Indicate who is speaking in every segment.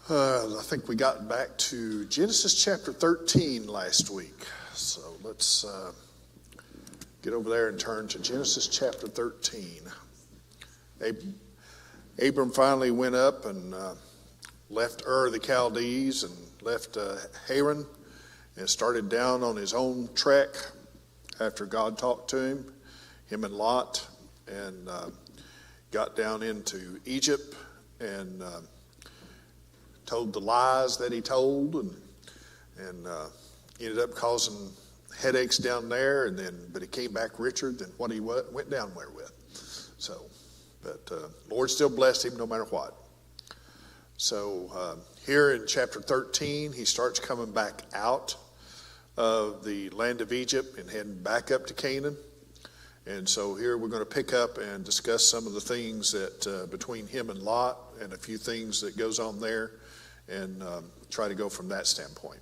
Speaker 1: I think we got back to Genesis chapter 13 last week. So let's get over there and turn to Genesis chapter 13. Abram finally went up and left Ur the Chaldees and left Haran and started down on his own trek after God talked to him and Lot, and got down into Egypt and told the lies that he told, and ended up causing headaches down there, but he came back richer than what he went down there with. So, but Lord still blessed him no matter what. So here in chapter 13, he starts coming back out of the land of Egypt and heading back up to Canaan. And so here we're going to pick up and discuss some of the things that between him and Lot, and a few things that goes on there, and try to go from that standpoint.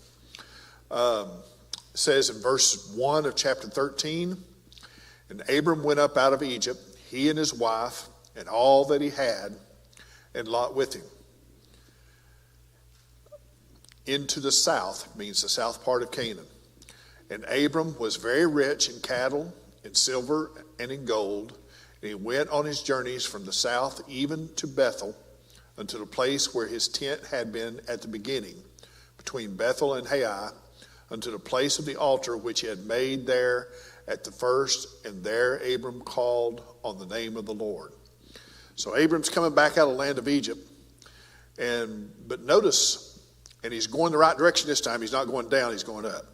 Speaker 1: It says in verse 1 of chapter 13, "And Abram went up out of Egypt, he and his wife, and all that he had, and Lot with him. Into the south," means the south part of Canaan. "And Abram was very rich in cattle, in silver, and in gold. And he went on his journeys from the south even to Bethel, unto the place where his tent had been at the beginning, between Bethel and Hai, unto the place of the altar which he had made there at the first. And there Abram called on the name of the Lord." So Abram's coming back out of the land of Egypt, but notice, and he's going the right direction this time. He's not going down, he's going up.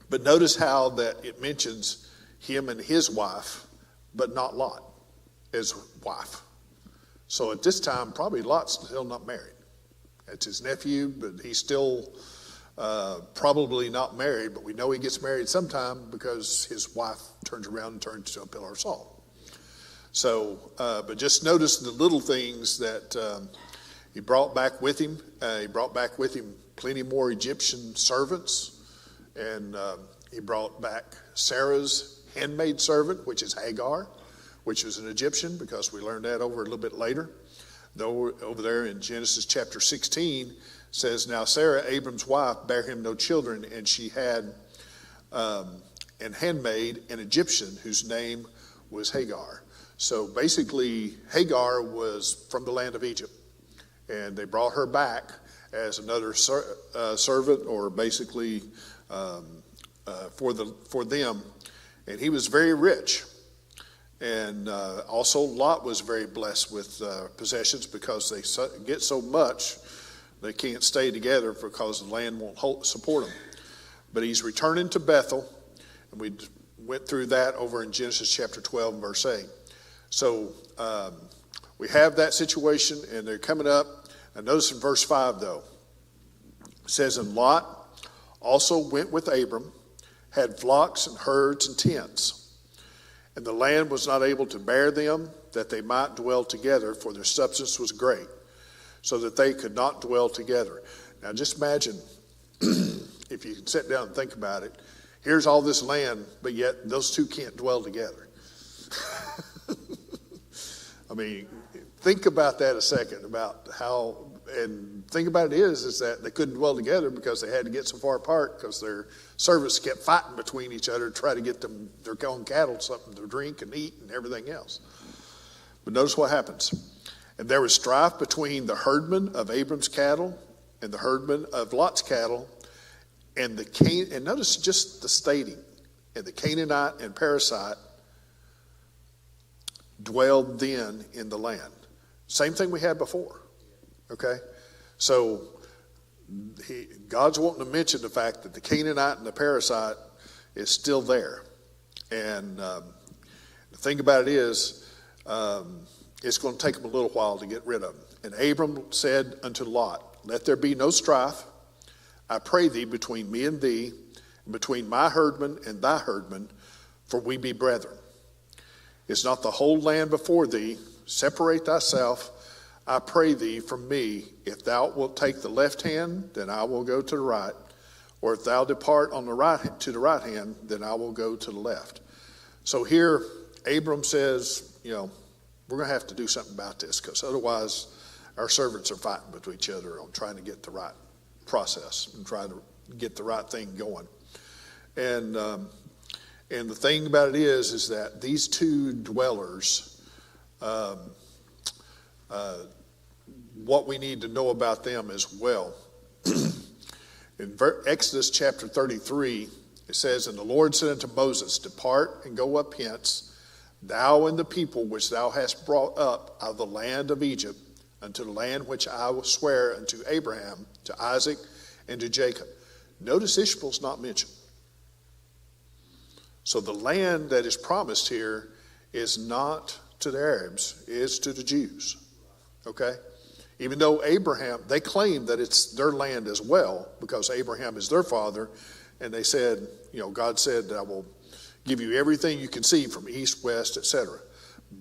Speaker 1: But notice how that it mentions him and his wife, but not Lot, his wife. So at this time, probably Lot's still not married. It's his nephew, but he's still probably not married, but we know he gets married sometime because his wife turns around and turns into a pillar of salt. So, but just notice the little things that he brought back with him. He brought back with him plenty more Egyptian servants, and he brought back Sarah's handmaid servant, which is Hagar, which was an Egyptian, because we learned that over a little bit later. Though over there in Genesis chapter 16 says, "Now Sarah, Abram's wife, bare him no children, and she had an handmaid, an Egyptian, whose name was Hagar." So basically, Hagar was from the land of Egypt, and they brought her back as another servant, or basically for them. And he was very rich. And also Lot was very blessed with possessions, because they get so much they can't stay together because the land won't support them. But he's returning to Bethel, and we went through that over in Genesis chapter 12 verse 8. So we have that situation, and they're coming up. And notice in verse 5 though, it says, "And Lot also went with Abram, had flocks and herds and tents. And the land was not able to bear them, that they might dwell together, for their substance was great, so that they could not dwell together." Now just imagine, if you can sit down and think about it, here's all this land, but yet those two can't dwell together. I mean, think about that a second, about how, and think about it is that they couldn't dwell together because they had to get so far apart, because their servants kept fighting between each other to try to get them, their own cattle, something to drink and eat and everything else. But notice what happens. "And there was strife between the herdmen of Abram's cattle and the herdmen of Lot's cattle, and notice just the stating, and the Canaanite and Perizzite dwelled then in the land." Same thing we had before. Okay? So God's wanting to mention the fact that the Canaanite and the Perizzite is still there. And the thing about it is, it's going to take them a little while to get rid of them. "And Abram said unto Lot, Let there be no strife, I pray thee, between me and thee, and between my herdmen and thy herdmen, for we be brethren. Is not the whole land before thee? Separate thyself, I pray thee, from me. If thou wilt take the left hand, then I will go to the right. Or if thou depart on the right to the right hand, then I will go to the left." So here Abram says, we're going to have to do something about this, because otherwise our servants are fighting with each other on trying to get the right process and trying to get the right thing going. And the thing about it is that these two dwellers, what we need to know about them as well. In Exodus chapter 33, it says, "And the Lord said unto Moses, Depart and go up hence, thou and the people which thou hast brought up out of the land of Egypt, unto the land which I will swear unto Abraham, to Isaac, and to Jacob." Notice Ishmael's not mentioned. So the land that is promised here is not to the Arabs, it's to the Jews. Okay? Even though Abraham, they claim that it's their land as well, because Abraham is their father, and they said, God said that I will give you everything you can see from east, west, etc.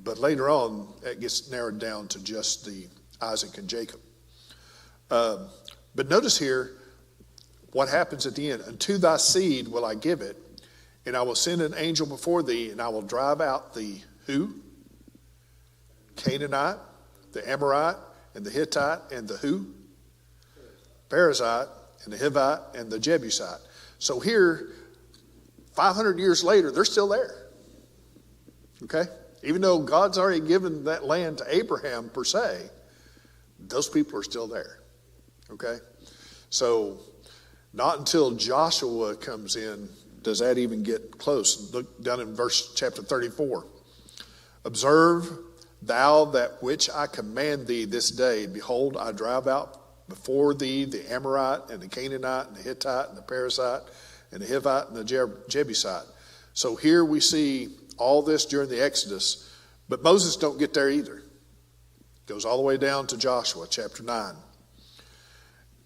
Speaker 1: But later on, it gets narrowed down to just the Isaac and Jacob. But notice here what happens at the end. "Unto thy seed will I give it, and I will send an angel before thee, and I will drive out the" who? Canaanite, the Amorite, and the Hittite, and the who? Perizzite, and the Hivite, and the Jebusite. So here, 500 years later, they're still there. Okay? Even though God's already given that land to Abraham per se, those people are still there. Okay? So not until Joshua comes in does that even get close. Look down in chapter 34. "Observe thou that which I command thee this day. Behold, I drive out before thee the Amorite, and the Canaanite, and the Hittite, and the Perizzite, and the Hivite, and the Jebusite." So here we see all this during the Exodus, but Moses don't get there either. It goes all the way down to Joshua chapter 9.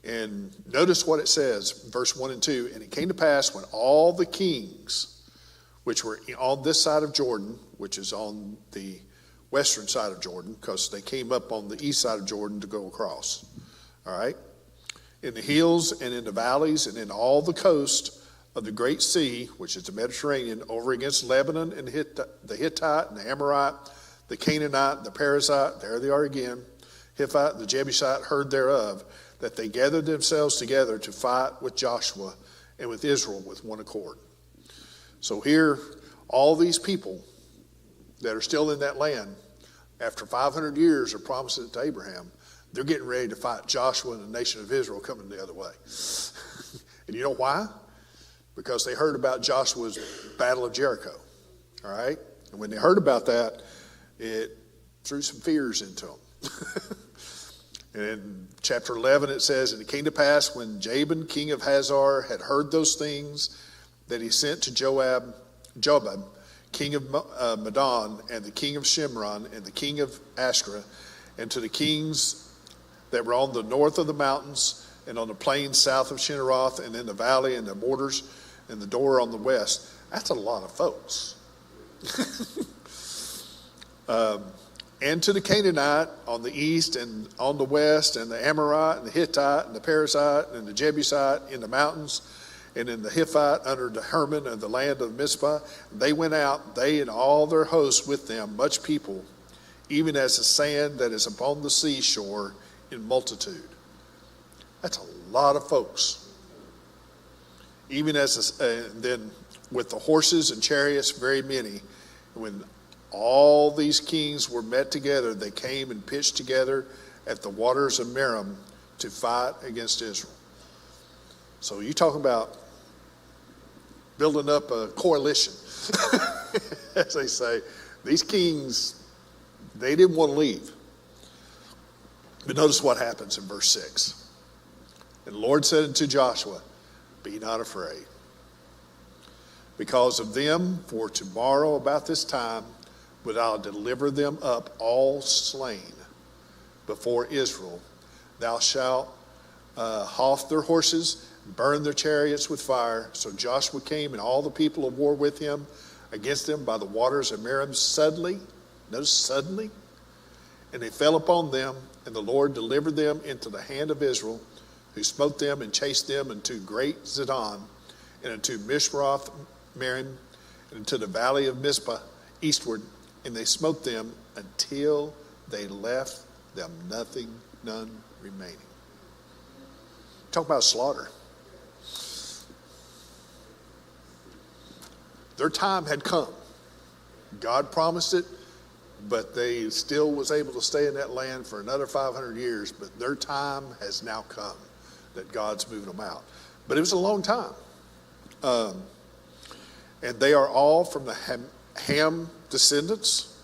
Speaker 1: And notice what it says, verse 1 and 2. "And it came to pass when all the kings which were on this side of Jordan," which is on the western side of Jordan, because they came up on the east side of Jordan to go across. All right? "In the hills and in the valleys and in all the coast of the great sea," which is the Mediterranean, "over against Lebanon and the Hittite and the Amorite, the Canaanite, the Perizzite," there they are again, "Hivite, and the Jebusite, heard thereof, that they gathered themselves together to fight with Joshua and with Israel with one accord." So here, all these people that are still in that land, after 500 years of promises to Abraham, they're getting ready to fight Joshua and the nation of Israel coming the other way. And you know why? Because they heard about Joshua's battle of Jericho. All right? And when they heard about that, it threw some fears into them. And in chapter 11 it says, "And it came to pass when Jabin, king of Hazor, had heard those things, that he sent to Jobab, king of Madon, and the king of Shimron, and the king of Ashra, and to the kings that were on the north of the mountains, and on the plains south of Shinneroth, and in the valley, and the borders, and the door on the west." That's a lot of folks. "And to the Canaanite on the east and on the west, and the Amorite, and the Hittite, and the Perizzite, and the Jebusite in the mountains, and in the Hiphite under the Hermon of the land of Mizpah. They went out, they and all their hosts with them, much people, even as the sand that is upon the seashore in multitude." That's a lot of folks. "Even as then with the horses and chariots, very many. When all these kings were met together, they came and pitched together at the waters of Merom to fight against Israel." So you talking about building up a coalition, as they say. These kings, they didn't want to leave. But notice what happens in verse 6. "And the Lord said unto Joshua, Be not afraid, because of them, for tomorrow about this time will I deliver them up all slain before Israel. Thou shalt hough their horses, burn their chariots with fire." So Joshua came and all the people of war with him against them by the waters of Merom suddenly. Notice suddenly. "And they fell upon them, and the Lord delivered them into the hand of Israel, who smote them and chased them into great Zidon, and into Mishroth Merim, and into the valley of Mizpah eastward, and they smote them until they left them none remaining. Talk about slaughter. Their time had come. God promised it, but they still was able to stay in that land for another 500 years, but their time has now come that God's moving them out. But it was a long time. And they are all from the Ham descendants,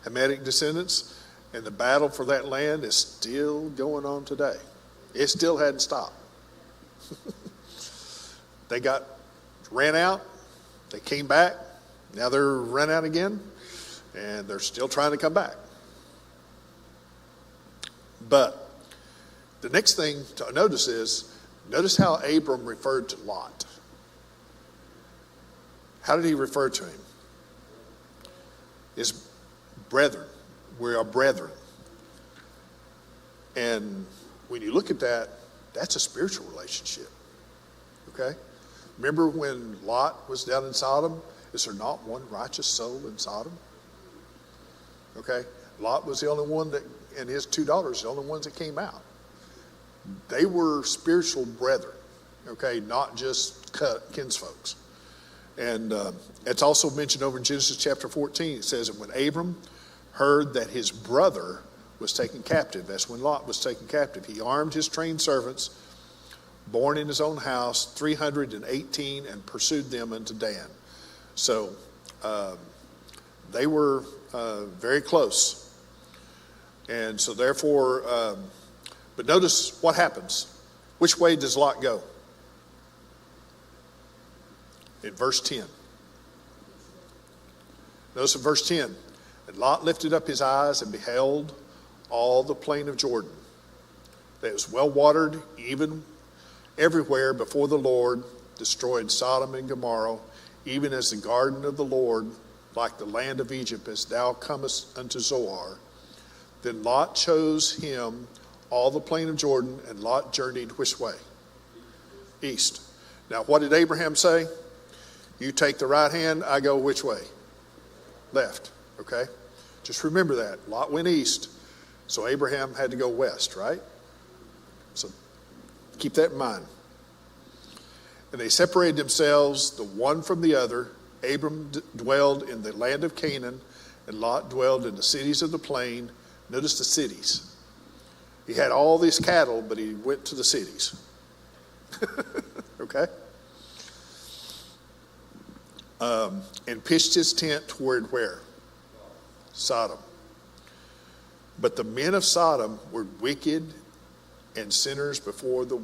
Speaker 1: Hamitic descendants, and the battle for that land is still going on today. It still hadn't stopped. They ran out, they came back, now they're run out again, and they're still trying to come back. But the next thing to notice is, notice how Abram referred to Lot. How did he refer to him? His brethren. We are brethren. And when you look at that, that's a spiritual relationship. Okay? Remember when Lot was down in Sodom? Is there not one righteous soul in Sodom? Okay? Lot was the only one that, and his two daughters, the only ones that came out. They were spiritual brethren. Okay? Not just kinsfolks. And it's also mentioned over in Genesis chapter 14. It says that when Abram heard that his brother was taken captive, that's when Lot was taken captive, he armed his trained servants, born in his own house, 318, and pursued them unto Dan. So they were very close. And so therefore, but notice what happens. Which way does Lot go? In verse 10. Notice in verse 10. And Lot lifted up his eyes and beheld all the plain of Jordan. That was well watered, even everywhere before the Lord destroyed Sodom and Gomorrah, even as the garden of the Lord, like the land of Egypt, as thou comest unto Zoar. Then Lot chose him all the plain of Jordan, and Lot journeyed which way? East. Now what did Abraham say? You take the right hand, I go which way? Left. Okay? Just remember that. Lot went east, so Abraham had to go west, right? So keep that in mind. And they separated themselves, the one from the other. Abram dwelled in the land of Canaan, and Lot dwelled in the cities of the plain. Notice the cities. He had all these cattle, but he went to the cities. Okay? And pitched his tent toward where? Sodom. But the men of Sodom were wicked and sinners before the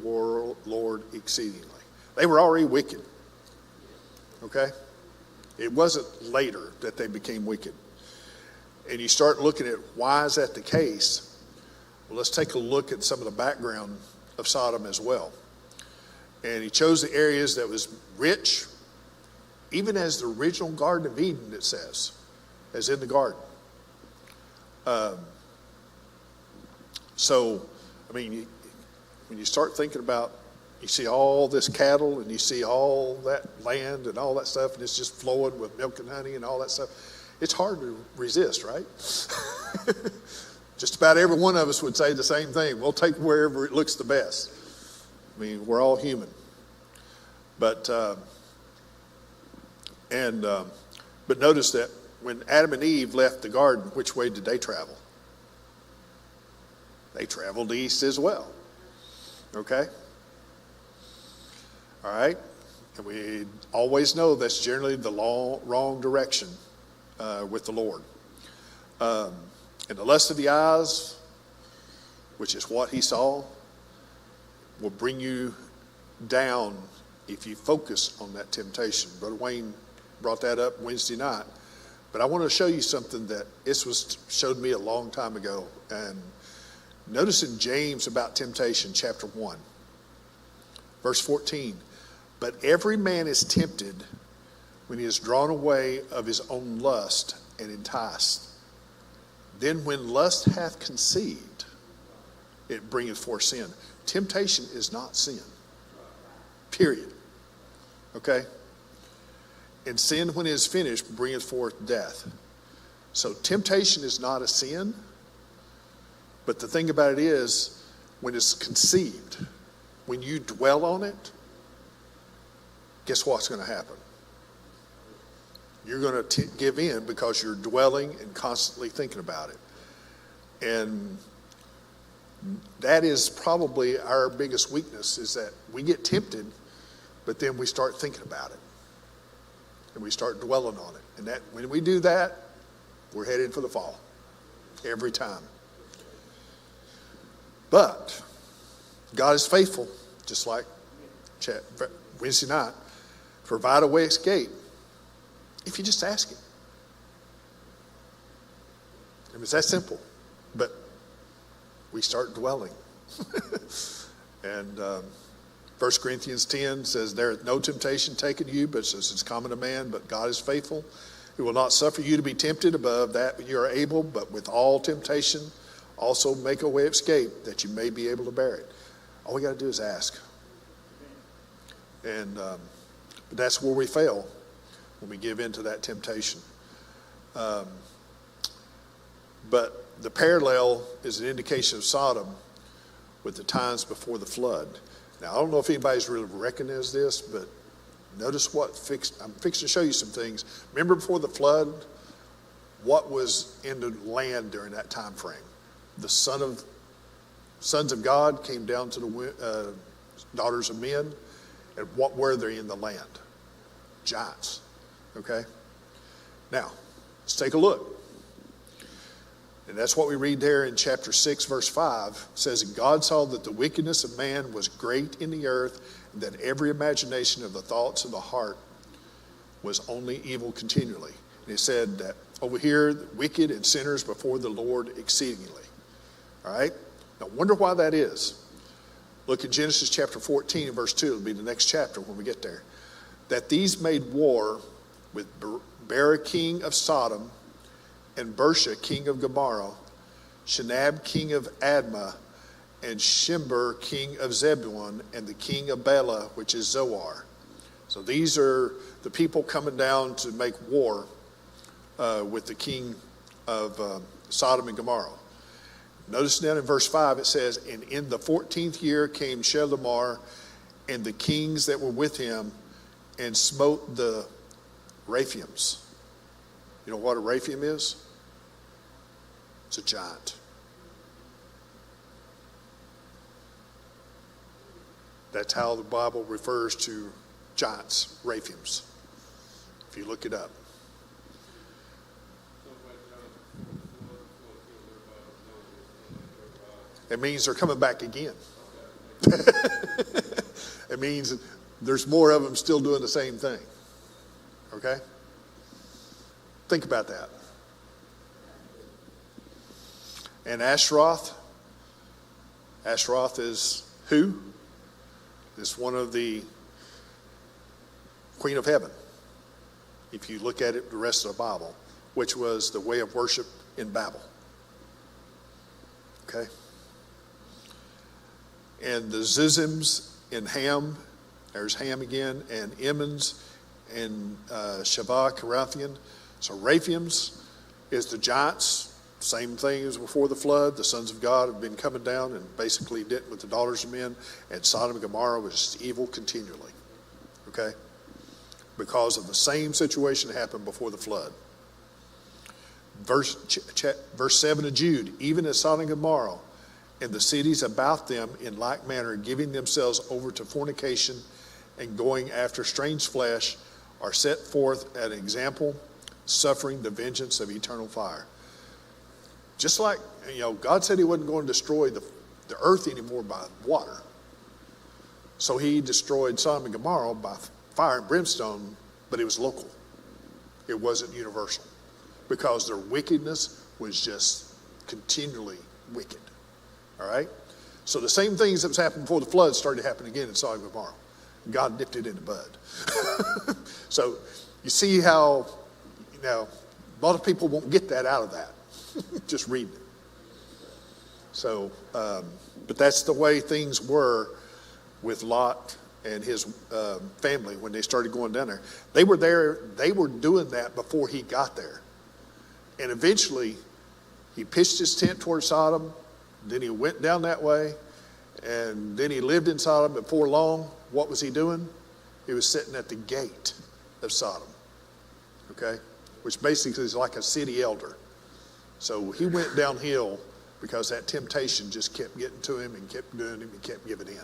Speaker 1: Lord exceedingly. They were already wicked. Okay? It wasn't later that they became wicked. And you start looking at why is that the case? Well, let's take a look at some of the background of Sodom as well. And he chose the areas that was rich, even as the original Garden of Eden, it says, as in the garden. So, I mean, when you start thinking about, you see all this cattle and you see all that land and all that stuff, and it's just flowing with milk and honey and all that stuff, it's hard to resist, right? Just about every one of us would say the same thing. We'll take wherever it looks the best. I mean, we're all human. But notice that when Adam and Eve left the garden, which way did they travel? They traveled east as well. Okay? All right? And we always know that's generally the wrong direction with the Lord. And the lust of the eyes, which is what he saw, will bring you down if you focus on that temptation. Brother Wayne brought that up Wednesday night. But I want to show you something that showed me a long time ago. And notice in James about temptation, chapter 1, verse 14. But every man is tempted when he is drawn away of his own lust and enticed. Then when lust hath conceived, it bringeth forth sin. Temptation is not sin. Period. Okay? And sin, when it is finished, bringeth forth death. So temptation is not a sin, but the thing about it is, when it's conceived, when you dwell on it, guess what's going to happen? You're going to give in because you're dwelling and constantly thinking about it. And that is probably our biggest weakness, is that we get tempted, but then we start thinking about it. And we start dwelling on it. And that when we do that, we're headed for the fall. Every time. But God is faithful, just like Wednesday night, provide a way of escape if you just ask him. I mean, it's that simple. But we start dwelling. And 1 Corinthians 10 says, there is no temptation taken to you, but it's common to man, but God is faithful. He will not suffer you to be tempted above that you are able, but with all temptation also make a way of escape that you may be able to bear it. All we got to do is ask. And but that's where we fail, when we give in to that temptation. But the parallel is an indication of Sodom with the times before the flood. Now, I don't know if anybody's really recognized this, but notice I'm fixing to show you some things. Remember before the flood, what was in the land during that time frame? The sons of God came down to the daughters of men, and what were they in the land? Giants. Okay? Now, let's take a look. And that's what we read there in chapter 6, verse 5. It says, and God saw that the wickedness of man was great in the earth, and that every imagination of the thoughts of the heart was only evil continually. And he said that over here, wicked and sinners before the Lord exceedingly. All right? Now, wonder why that is. Look at Genesis chapter 14 and verse 2. It'll be the next chapter when we get there. That these made war with Bera king of Sodom, and Bersha king of Gomorrah, Shinab king of Admah, and Shimber king of Zebulun, and the king of Bela, which is Zoar. So these are the people coming down to make war with the king of Sodom and Gomorrah. Notice down in verse 5 it says, and in the 14th year came Shelamar and the kings that were with him, and smote the Raphaims. You know what a Raphaim is? It's a giant. That's how the Bible refers to giants, Raphaims, if you look it up. It means they're coming back again. It means there's more of them still doing the same thing. Okay? Think about that. And Ashtaroth is who? It's one of the Queen of Heaven, if you look at it the rest of the Bible, which was the way of worship in Babel. Okay? And the Zizims in Ham, there's Ham again, and Emmons and Shavah Karathian. So Raphaims is the giants, same thing as before the flood. The sons of God have been coming down and basically did with the daughters of men, and Sodom and Gomorrah was just evil continually. Okay? Because of the same situation that happened before the flood. Verse 7 of Jude, even as Sodom and Gomorrah and the cities about them in like manner, giving themselves over to fornication and going after strange flesh, are set forth an example, suffering the vengeance of eternal fire. Just like, God said he wasn't going to destroy the earth anymore by water. So he destroyed Sodom and Gomorrah by fire and brimstone, but it was local. It wasn't universal. Because their wickedness was just continually wicked. All right? So the same things that was happening before the flood started to happen again in Sodom and Gomorrah. God nipped it in the bud. So you see how, a lot of people won't get that out of that. Just reading it. So, but that's the way things were with Lot and his family when they started going down there. They were doing that before he got there. And eventually, he pitched his tent toward Sodom. Then he went down that way. And then he lived in Sodom. Before long, what was he doing? He was sitting at the gate of Sodom. Okay? Which basically is like a city elder. So he went downhill because that temptation just kept getting to him and kept doing him and kept giving in.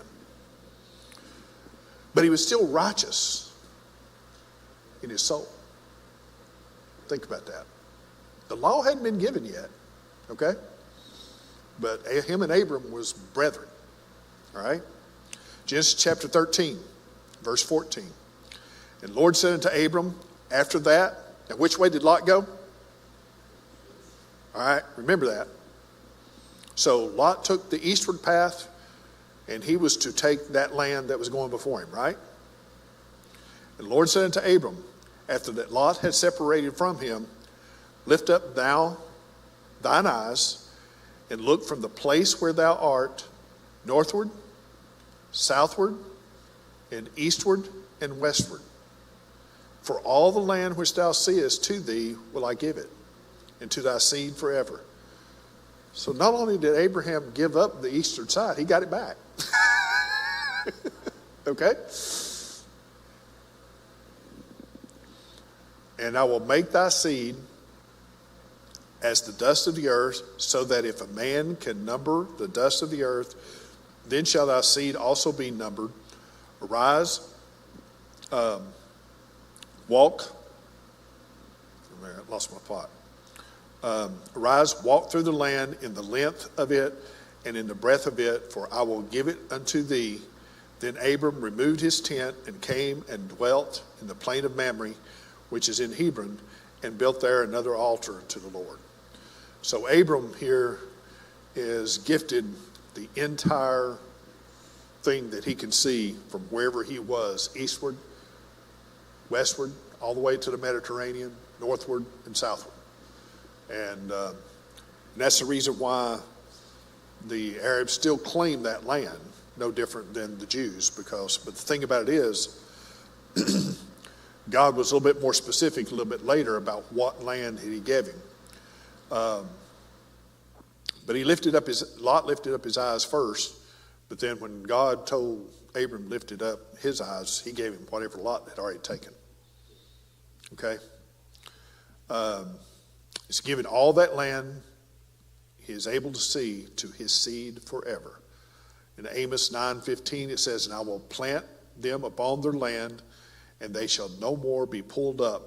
Speaker 1: But he was still righteous in his soul. Think about that. The law hadn't been given yet, okay? But him and Abram was brethren, all right? Genesis chapter 13, verse 14. And the Lord said unto Abram, after that, now which way did Lot go? All right, remember that. So Lot took the eastward path, and he was to take that land that was going before him, right? And the Lord said unto Abram, after that Lot had separated from him, lift up thou thine eyes, and look from the place where thou art, northward, southward, and eastward, and westward. For all the land which thou seest, to thee will I give it, and to thy seed forever. So not only did Abraham give up the eastern side, he got it back. Okay? And I will make thy seed as the dust of the earth, so that if a man can number the dust of the earth, then shall thy seed also be numbered. Arise, walk. I lost my plot. Arise, walk through the land in the length of it and in the breadth of it, for I will give it unto thee. Then Abram removed his tent and came and dwelt in the plain of Mamre, which is in Hebron, and built there another altar to the Lord. So Abram here is gifted the entire thing that he can see from wherever he was, eastward, westward, all the way to the Mediterranean, northward and southward. And that's the reason why the Arabs still claim that land, no different than the Jews, but the thing about it is, God was a little bit more specific a little bit later about what land he gave him. But Lot lifted up his eyes first, but then when God told Abram lifted up his eyes, he gave him whatever Lot had already taken. Okay? He's given all that land he is able to see to his seed forever. In Amos 9:15 it says, and I will plant them upon their land, and they shall no more be pulled up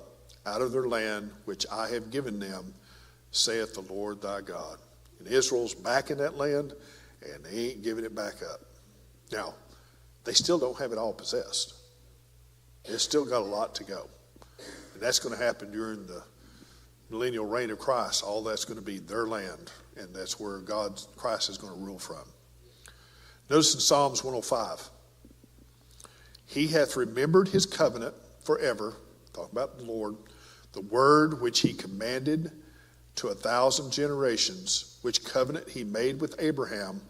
Speaker 1: out of their land which I have given them, saith the Lord thy God. And Israel's back in that land, and they ain't giving it back up. Now, they still don't have it all possessed. It's still got a lot to go. And that's going to happen during the millennial reign of Christ. All that's going to be their land, and that's where Christ is going to rule from. Notice in Psalms 105, he hath remembered his covenant forever, talking about the Lord, the word which he commanded to 1,000 generations, which covenant he made with Abraham.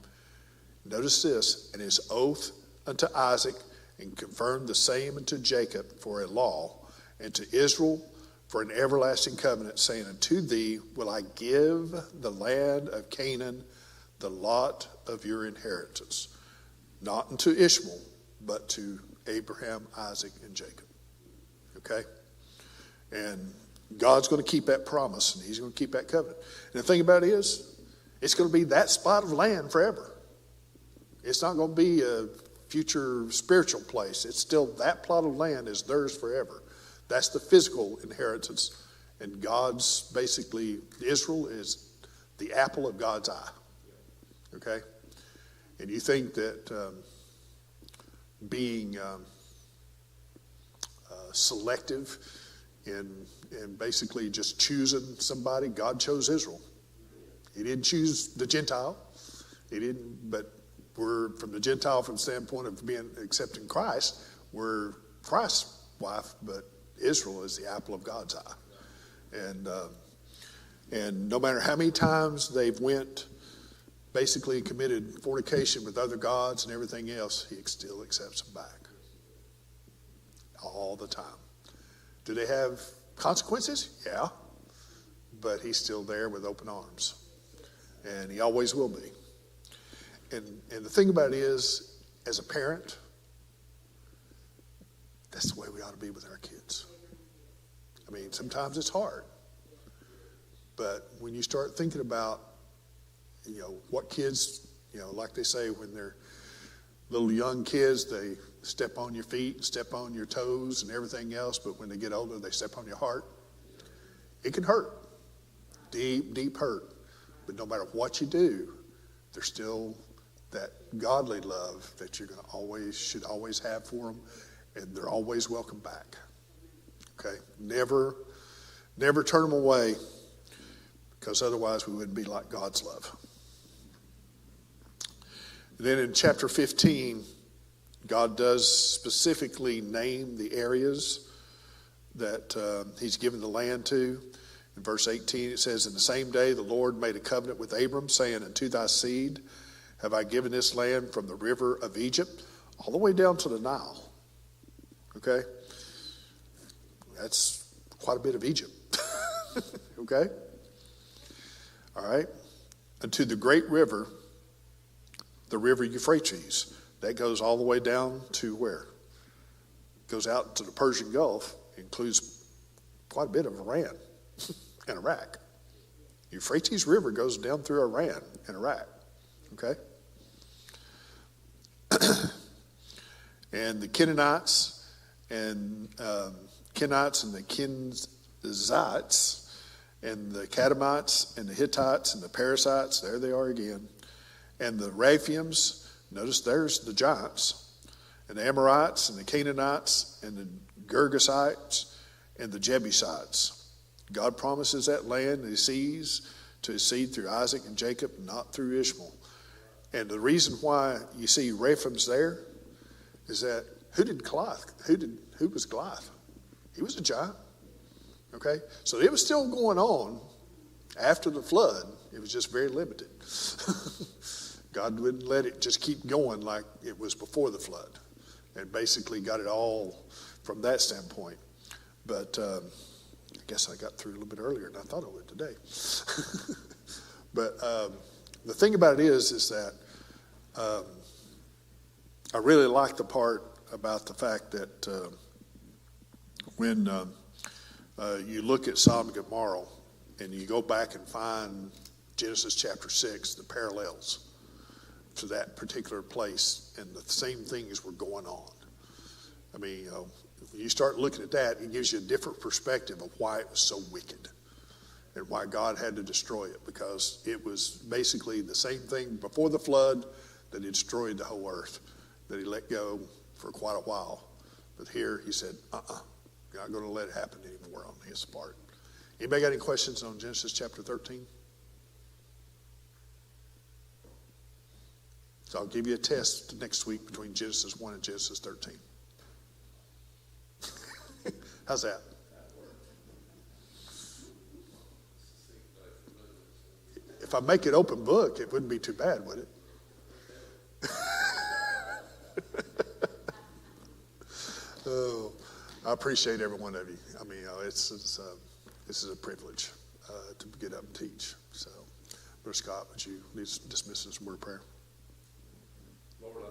Speaker 1: Notice this, and his oath unto Isaac, and confirmed the same unto Jacob for a law, and to Israel for an everlasting covenant, saying, unto thee will I give the land of Canaan, the lot of your inheritance. Not unto Ishmael, but to Abraham, Isaac, and Jacob. Okay? And God's going to keep that promise, and he's going to keep that covenant. And the thing about it is, it's going to be that spot of land forever. It's not going to be a future spiritual place. It's still that plot of land is theirs forever. That's the physical inheritance. And God's basically, Israel is the apple of God's eye. Okay? And you think that being selective in basically just choosing somebody, God chose Israel. He didn't choose the Gentile. He didn't, but we're from the Gentile from the standpoint of being accepting Christ, we're Christ's wife, but Israel is the apple of God's eye. And no matter how many times they've went, basically committed fornication with other gods and everything else, he still accepts them back. All the time. Do they have consequences? Yeah. but he's still there with open arms. And he always will be. And the thing about it is, as a parent, that's the way we ought to be with our kids. I mean, sometimes it's hard. But when you start thinking about, what kids, like they say when they're little young kids, they step on your feet, step on your toes and everything else. But when they get older, they step on your heart. It can hurt. Deep, deep hurt. But no matter what you do, there's still that godly love that you're should always have for them. And they're always welcome back. Okay? Never turn them away, because otherwise we wouldn't be like God's love. And then in chapter 15, God does specifically name the areas that he's given the land to. In verse 18 it says, "In the same day the Lord made a covenant with Abram, saying, Unto thy seed have I given this land from the river of Egypt all the way down to the Nile." Okay? That's quite a bit of Egypt. Okay? All right? "Unto the great river, the river Euphrates." That goes all the way down to where? Goes out to the Persian Gulf. Includes quite a bit of Iran and Iraq. Euphrates River goes down through Iran and Iraq. Okay? And the Canaanites and the Kenizzites and the Kadmonites and the Hittites and the Perizzites, there they are again. And the Raphaims, notice there's the giants, and the Amorites and the Canaanites and the Girgasites and the Jebusites. God promises that land he sees to his seed through Isaac and Jacob, not through Ishmael. And the reason why you see Raphaims there is that who was Goliath? He was a giant. Okay? So it was still going on after the flood. It was just very limited. God wouldn't let it just keep going like it was before the flood. And basically got it all from that standpoint. But I guess I got through a little bit earlier than I thought I would today. But the thing about it is that I really like the part about the fact that when you look at Sodom and Gomorrah and you go back and find Genesis chapter 6, the parallels to that particular place, and the same things were going on. I mean, when you start looking at that, it gives you a different perspective of why it was so wicked and why God had to destroy it, because it was basically the same thing before the flood that he destroyed the whole earth, that he let go for quite a while. But here he said, you're not going to let it happen anymore on his part. Anybody got any questions on Genesis chapter 13? So I'll give you a test next week between Genesis 1 and Genesis 13. How's that? If I make it open book, it wouldn't be too bad, would it? Oh, I appreciate every one of you. I mean, this is a privilege to get up and teach. So, Brother Scott, would you please dismiss us in a word of prayer?
Speaker 2: Lord, I